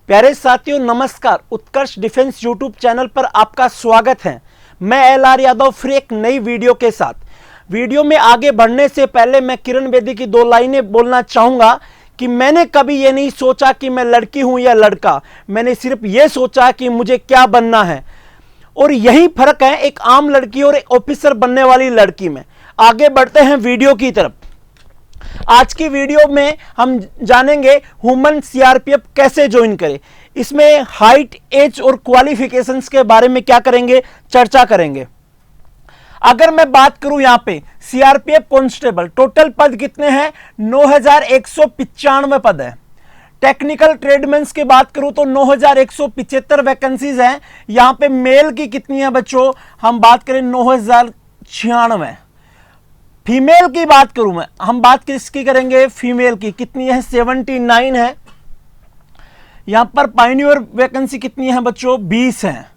प्यारे साथियों नमस्कार। उत्कर्ष डिफेंस यूट्यूब चैनल पर आपका स्वागत है। मैं एल.आर. यादव फिर एक नई वीडियो के साथ। वीडियो में आगे बढ़ने से पहले मैं किरण बेदी की दो लाइनें बोलना चाहूंगा कि मैंने कभी ये नहीं सोचा कि मैं लड़की हूं या लड़का। मैंने सिर्फ ये सोचा कि मुझे क्या बनना है, और यही फर्क है एक आम लड़की और एक ऑफिसर बनने वाली लड़की में। आगे बढ़ते हैं वीडियो की तरफ। आज की वीडियो में हम जानेंगे वुमेन सीआरपीएफ कैसे ज्वाइन करें। इसमें हाइट, एज और क्वालिफिकेशंस के बारे में क्या करेंगे, चर्चा करेंगे। अगर मैं बात करूं यहां पे सीआरपीएफ कांस्टेबल, टोटल पद कितने हैं? 9195 पद है। टेक्निकल ट्रेडमेंस की बात करूं तो 9175 वैकेंसीज हैं। यहां पे मेल की कितनी है बच्चों? हम बात करें 9096। फीमेल की बात करूं मैं, हम बात किसकी करेंगे? फीमेल की कितनी है? 79 है। यहां पर पायनियर वैकेंसी कितनी है बच्चों? 20 है।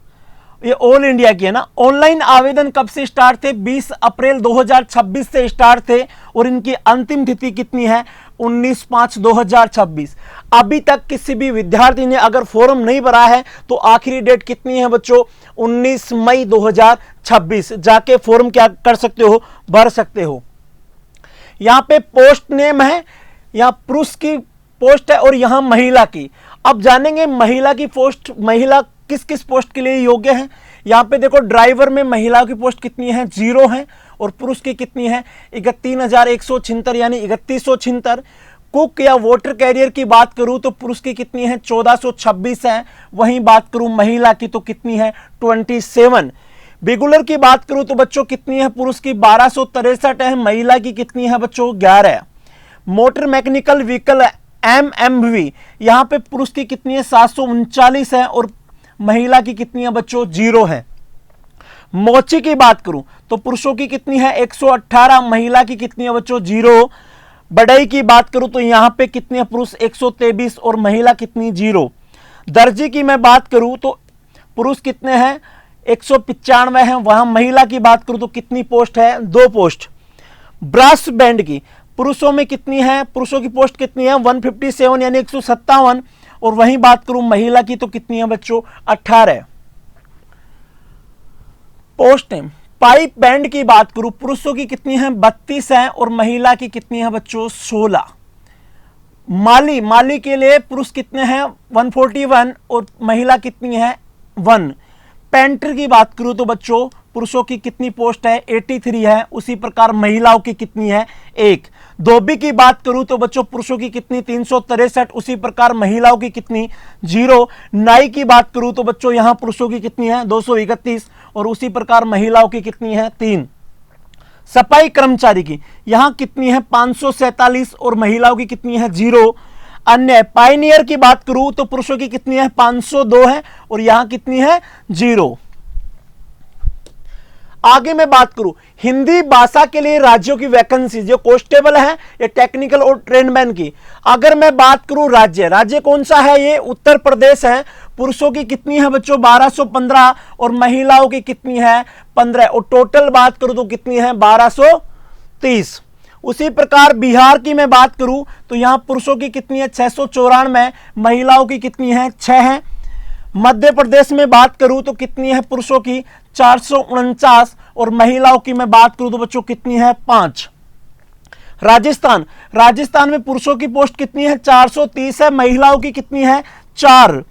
ये ऑल इंडिया की है ना। ऑनलाइन आवेदन कब से स्टार्ट थे? 20 अप्रैल 2026 से स्टार्ट थे, और इनकी अंतिम तिथि कितनी है? 19/5/2026। अभी तक किसी भी विद्यार्थी ने अगर फॉर्म नहीं भरा है तो आखिरी डेट कितनी है बच्चों? 19 मई 2026। जाके फॉर्म क्या कर सकते हो? भर सकते हो। यहां पे पोस्ट नेम है, यहां पुरुष की पोस्ट है और यहां महिला की। अब जानेंगे महिला की पोस्ट, महिला किस किस पोस्ट के लिए योग्य है। यहां पे देखो, ड्राइवर में महिला की पोस्ट कितनी है? 0 है। और पुरुष की कितनी है? 31,176 यानी 3176। कुक या वाटर कैरियर की बात करूं तो पुरुष की कितनी है? 1426 है। वहीं बात करूं महिला की तो कितनी है? 27। बिगुलर की बात करूं तो बच्चों कितनी है? पुरुष की 1263 है। महिला की कितनी है बच्चों? 11। मोटर मैकेनिकल व्हीकल MMV, यहां पे पुरुष की कितनी है? 739 है। और महिला की कितनी है बच्चों? 0 है। मोची की बात करूं तो पुरुषों की कितनी है? 118। महिला की कितनी है बच्चों? 0। बढ़ई की बात करूं तो यहां पे कितनी है? पुरुष 123 और महिला कितनी? 0। दर्जी की मैं बात करूं तो पुरुष कितने हैं? 195 है। वहां महिला की बात करूं तो कितनी पोस्ट है? 2 पोस्ट। ब्रास बैंड की पुरुषों में कितनी है? पुरुषों की पोस्ट कितनी है? 157 यानी 157। और वहीं बात करूं महिला की तो कितनी है बच्चों? 18। पोस्ट नेम पाइप बैंड की बात करूं, पुरुषों की कितनी है? 32 है। और महिला की कितनी है बच्चों? 16। माली के लिए पुरुष कितने हैं? 141 और महिला कितनी है? 1। पेंटर की बात करूं तो बच्चों पुरुषों की कितनी पोस्ट है? 83 है। उसी प्रकार महिलाओं की कितनी है? 1। धोबी की बात करूं तो बच्चों पुरुषों की कितनी? 363। उसी प्रकार महिलाओं की कितनी? 0। नाई की बात करूं तो बच्चों यहां पुरुषों की कितनी है? 231। और उसी प्रकार महिलाओं की कितनी है? 3। सफाई कर्मचारी की यहां कितनी है? 547। और महिलाओं की कितनी है? 0। अन्य पायनियर की बात करूं तो पुरुषों की कितनी है? 502 है। और यहां कितनी है? 0। आगे मैं बात करूं हिंदी भाषा के लिए राज्यों की वैकेंसी, जो कांस्टेबल है या टेक्निकल और ट्रेडमैन की। अगर मैं बात करूं राज्य कौन सा है? ये उत्तर प्रदेश है। पुरुषों की कितनी है बच्चों? 1215। और महिलाओं की कितनी है? 15। और टोटल बात करूं तो कितनी है? 1230। उसी प्रकार बिहार की मैं बात करूं तो यहां पुरुषों की कितनी है? 694। महिलाओं की कितनी है? 6 है। मध्य प्रदेश में बात करूं तो कितनी है? पुरुषों की 449। और महिलाओं की मैं बात करूं तो बच्चों कितनी है? 5। राजस्थान में पुरुषों की पोस्ट कितनी है? 430 है। महिलाओं की कितनी है? 4।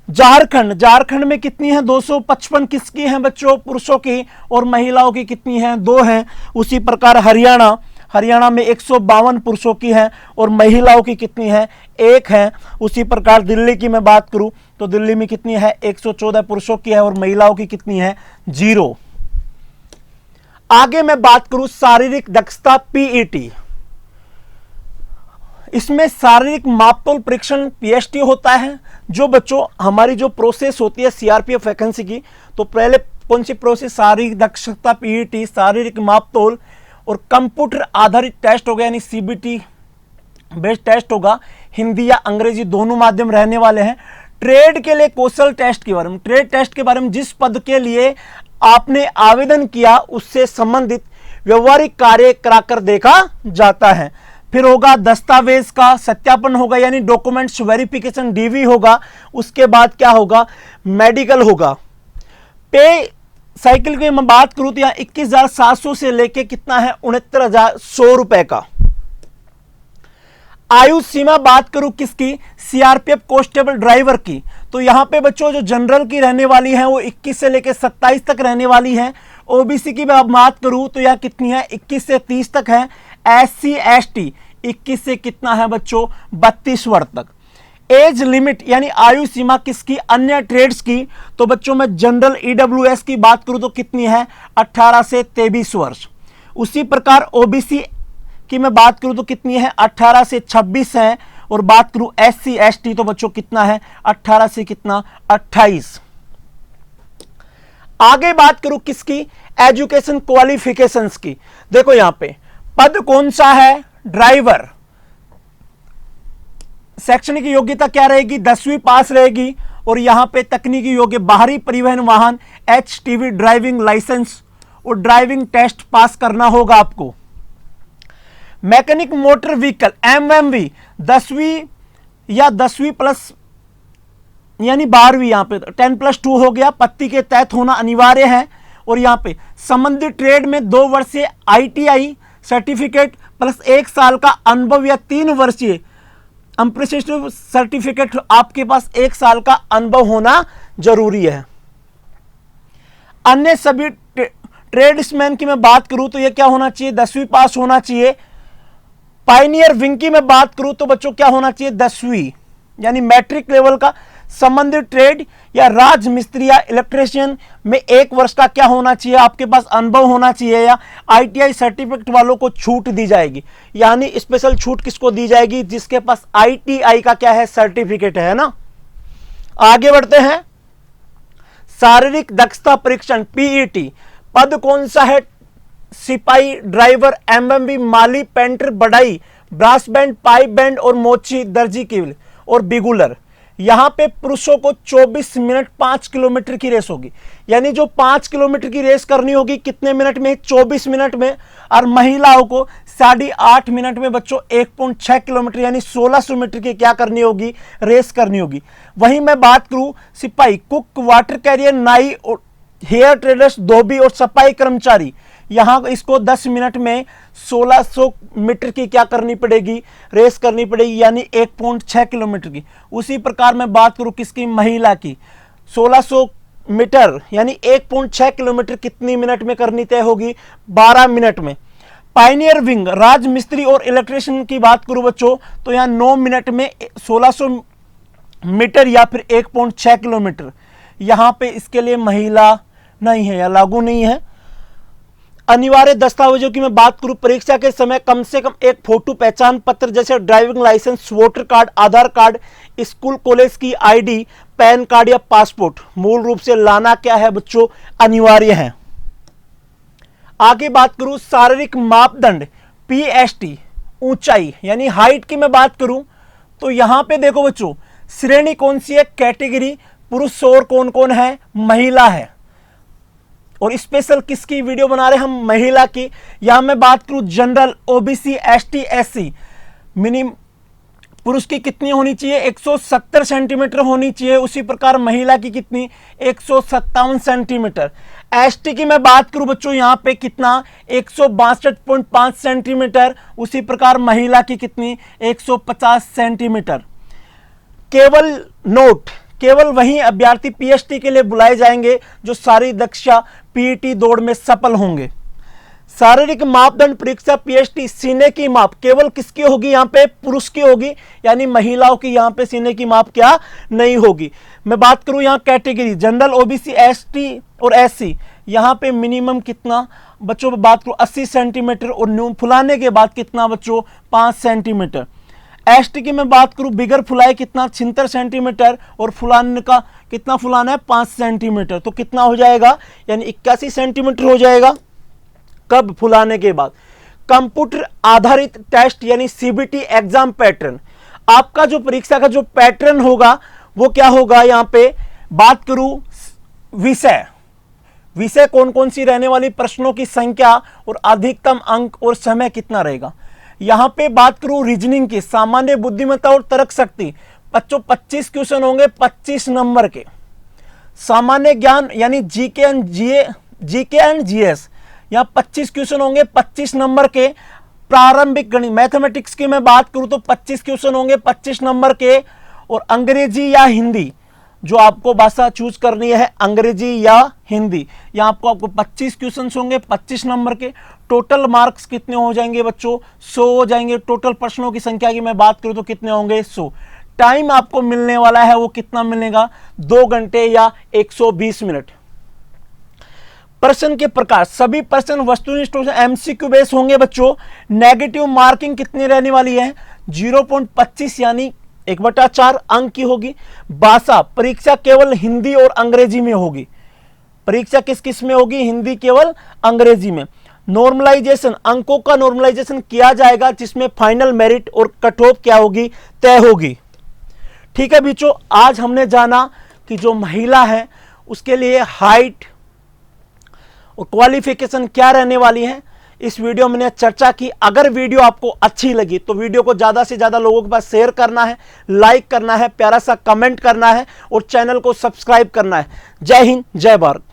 झारखंड में कितनी है? 255 किसकी है बच्चों? पुरुषों की। और महिलाओं की कितनी है? 2 है। उसी प्रकार हरियाणा में 152 पुरुषों की है और महिलाओं की कितनी है? 1 है। उसी प्रकार दिल्ली की मैं बात करूं तो दिल्ली में कितनी है? 114 पुरुषों की है और महिलाओं की कितनी है? 0। आगे मैं बात करूं शारीरिक दक्षता PET। इसमें शारीरिक मापतोल परीक्षण PST होता है। जो बच्चों हमारी जो प्रोसेस होती है सीआरपीएफ वैकेंसी की, तो पहले कौन सी प्रोसेस? शारीरिक दक्षता PET, शारीरिक मापतोल, और कंप्यूटर आधारित टेस्ट होगा यानी CBT बेस्ड टेस्ट होगा। हिंदी या अंग्रेजी दोनों माध्यम रहने वाले हैं। ट्रेड के लिए कौशल टेस्ट के बारे में, ट्रेड टेस्ट के बारे में जिस पद के लिए आपने आवेदन किया उससे संबंधित व्यवहारिक कार्य कराकर देखा जाता है। फिर होगा दस्तावेज का सत्यापन होगा यानी डॉक्यूमेंट्स वेरिफिकेशन डीवी होगा, उसके बाद क्या होगा, मेडिकल होगा। पे साइकिल की मैं बात करूं तो यहां 21,700 से लेके कितना है 69,100 रुपए का। आयु सीमा बात करूं किसकी, सीआरपीएफ कांस्टेबल ड्राइवर की, तो यहां पे बच्चों जो जनरल की रहने वाली है वो 21 से लेके 27 तक रहने वाली है। ओबीसी की मैं बात करूं तो यहां कितनी है, 21 से 30 तक है। एससी एसटी 21 से कितना है बच्चों, 32 वर्ष तक। एज लिमिट यानी आयु सीमा किसकी, अन्य ट्रेड्स की, तो बच्चों में जनरल ईडब्ल्यूएस की बात करूं तो कितनी है, 18 से 23 वर्ष। उसी प्रकार ओबीसी की मैं बात करूं तो कितनी है, 18 से 26 है। और बात करूं एससी एसटी तो बच्चों कितना है, 18 से कितना, 28। आगे बात करूं किसकी, एजुकेशन क्वालिफिकेशंस की। देखो यहां पे पद कौन सा है, ड्राइवर। शैक्षणिक योग्यता क्या रहेगी, 10वीं पास रहेगी। और यहां पे तकनीकी योग्य बाहरी परिवहन वाहन, एचटीवी ड्राइविंग लाइसेंस और ड्राइविंग टेस्ट पास करना होगा आपको। मैकेनिक मोटर व्हीकल एमएमवी 10वीं या 10वीं प्लस यानी 12वीं, यहां पे 10+2 हो गया, पत्ती के तहत होना अनिवार्य है। और यहां पे संबंधित ट्रेड में 2 वर्षीय आईटीआई सर्टिफिकेट प्लस 1 साल का अनुभव या 3 वर्षीय अप्रेंटिसशिप सर्टिफिकेट, आपके पास 1 साल का अनुभव होना जरूरी है। अन्य सभी ट्रेड्समैन की मैं बात करूं तो ये क्या होना चाहिए, 10वीं पास होना चाहिए। पायनियर विंग की मैं बात करूं तो बच्चों क्या होना चाहिए, 10वीं यानी मैट्रिक लेवल का। संबंधित ट्रेड या राज मिस्त्री या इलेक्ट्रीशियन में 1 वर्ष का क्या होना चाहिए, आपके पास अनुभव होना चाहिए। या आईटीआई सर्टिफिकेट वालों को छूट दी जाएगी, यानी स्पेशल छूट किसको दी जाएगी, जिसके पास आईटीआई का क्या है, सर्टिफिकेट है ना। आगे बढ़ते हैं, शारीरिक दक्षता परीक्षण पीईटी पद कौन सा है, सिपाही ड्राइवर एमएमवी माली पेंटर बढ़ाई ब्रास बैंड पाइप बैंड और मोची दर्जी केवल और बिगुलर। यहां पे पुरुषों को 24 मिनट 5 किलोमीटर की रेस होगी, यानी जो 5 किलोमीटर की रेस करनी होगी कितने मिनट में, 24 मिनट में। और महिलाओं को 8.5 मिनट में बच्चों 1.6 किलोमीटर यानी 1600 मीटर की क्या करनी होगी, रेस करनी होगी। वहीं मैं बात करूं सिपाही, कुक, वाटर कैरियर, नाई और हेयर ट्रेडर्स, धोबी और सफाई कर्मचारी, यहां इसको 10 मिनट में 1600 मीटर की क्या करनी पड़ेगी, रेस करनी पड़ेगी, यानी 1.6 किलोमीटर की। उसी प्रकार मैं बात करूं किसकी, महिला की, 1600 मीटर यानी 1.6 किलोमीटर कितनी मिनट में करनी तय होगी, 12 मिनट में। पायनियर विंग राज मिस्त्री और इलेक्ट्रीशियन की बात करूं बच्चों तो यहां 9 मिनट में 1600 मीटर या फिर 1.6 किलोमीटर। यहां पे इसके लिए महिला नहीं है या लागू नहीं है। अनिवार्य दस्तावेजों की मैं बात करूं, परीक्षा के समय कम से कम एक फोटो पहचान पत्र जैसे ड्राइविंग लाइसेंस, वोटर कार्ड, आधार कार्ड, स्कूल कॉलेज की आईडी, पैन कार्ड या पासपोर्ट मूल रूप से लाना क्या है बच्चों, अनिवार्य है। आगे बात करूं शारीरिक मापदंड पीएसटी ऊंचाई यानी हाइट की मैं बात करूं तो यहां पे देखो बच्चों श्रेणी कौन सी है, कैटेगरी पुरुष और कौन कौन है, महिला है। और स्पेशल किसकी वीडियो बना रहे हैं हम, महिला की। यहां मैं बात करूं general, OBC, ST, SC, minimum पुरुष की कितनी होनी चाहिए, 170 सेंटीमीटर होनी चाहिए। उसी प्रकार महिला की कितनी, 157 सेंटीमीटर। एसटी की मैं बात करूं बच्चों यहां पे कितना, 162.5 सेंटीमीटर। उसी प्रकार महिला की कितनी, 150 सेंटीमीटर। केवल नोट, केवल वही अभ्यर्थी पीएचडी के लिए बुलाए जाएंगे जो शारीरिक दक्षता पीईटी दौड़ में सफल होंगे। शारीरिक मापदंड परीक्षा पीएचडी सीने की माप केवल किसकी होगी, यहां पे पुरुष की होगी, यानी महिलाओं की यहां पे सीने की माप क्या नहीं होगी। मैं बात करूं यहां कैटेगरी जनरल, ओबीसी, एसटी और एससी, यहां पे मिनिमम कितना बच्चों बात करूं 80 सेंटीमीटर और न्यू फुलाने के बाद कितना बच्चों 5 सेंटीमीटर। एसटी की मैं बात करूं बिगर फुलाए कितना 76 सेंटीमीटर और फुलाने का कितना फुलाना है 5 सेंटीमीटर, तो कितना हो जाएगा यानी 81 सेंटीमीटर हो जाएगा। कब, फुलाने के बाद। कंप्यूटर आधारित टेस्ट यानी सीबीटी एग्जाम पैटर्न, आपका जो परीक्षा का जो पैटर्न होगा वो क्या होगा, यहां पे बात करूं विषय, कौन कौन सी रहने वाली, प्रश्नों की संख्या और अधिकतम अंक और समय कितना रहेगा। यहां पे बात करूं रीजनिंग की, सामान्य बुद्धिमत्ता और तर्क शक्ति, बच्चों 25 क्वेश्चन होंगे 25 नंबर के। सामान्य ज्ञान यानी जीके एंड जीएस, यहां 25 क्वेश्चन होंगे 25 नंबर के। प्रारंभिक गणित मैथमेटिक्स की मैं बात करूं तो 25 क्वेश्चन होंगे 25 नंबर के। और अंग्रेजी या हिंदी, जो आपको भाषा चूज करनी है, अंग्रेजी या हिंदी, यहाँ आपको 25 क्वेश्चन होंगे 25 नंबर के। टोटल मार्क्स कितने हो जाएंगे बच्चों? 100 हो जाएंगे। टोटल प्रश्नों की संख्या की मैं बात करूं तो कितने होंगे? 100। टाइम आपको मिलने वाला है वो कितना मिलेगा? 2 घंटे या 120 मिनट। प्रश्न के प्रकार, सभी प्रश्न वस्तुनिष्ठ एमसीक्यू बेस होंगे बच्चों। नेगेटिव मार्किंग कितनी रहने वाली है? 0.25 यानी 1/4 अंक की होगी। भाषा परीक्षा केवल हिंदी और अंग्रेजी में होगी। परीक्षा किस किस में होगी? हिंदी केवल अंग्रेजी में। नॉर्मलाइजेशन, अंकों का नॉर्मलाइजेशन किया जाएगा जिसमें फाइनल मेरिट और कट ऑफ क्या होगी? तय होगी। ठीक है बच्चों, आज हमने जाना कि जो महिला है उसके लिए हाइट और क्वालिफिकेशन क्या रहने वाली है। इस वीडियो में मैंने चर्चा की। अगर वीडियो आपको अच्छी लगी तो वीडियो को ज्यादा से ज्यादा लोगों के पास शेयर करना है, लाइक करना है, प्यारा सा कमेंट करना है और चैनल को सब्सक्राइब करना है। जय हिंद, जय भारत।